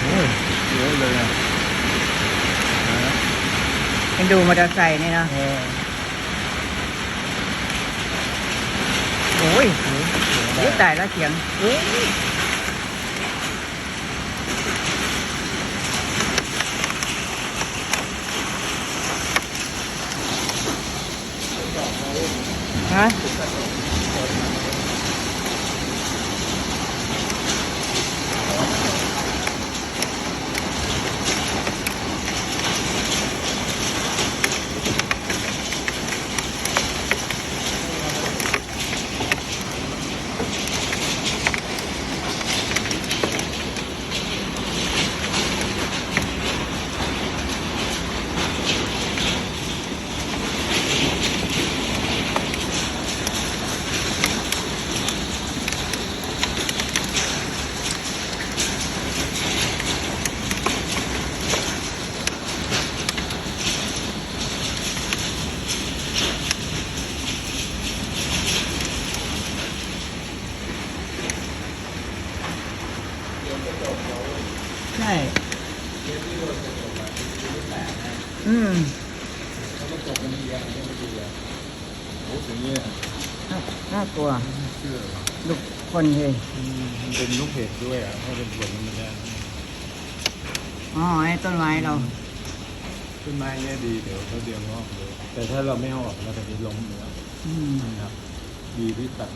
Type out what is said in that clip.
โอ้ยเยอะเลยนะ เป็นดูมอเตอร์ไซค์นี่เนาะโอ้ยยิ่งตายแล้วเสียงโอ้ยฮะใช่โอ้ถึงนี้ น่ากลัว เชื่อ ลูกคนเลย มันเป็นลูกเห็บด้วยอ่ะถ้าเป็นฝนมันจะ อ๋อไอ้ต้นไม้เรา ต้นไม้เนี่ยดีเดี๋ยวเขาเดียวงอกเลยแต่ถ้าเราไม่เอาออกเราจะมีล้มเนื้อ อืม นะครับดีที่ตัด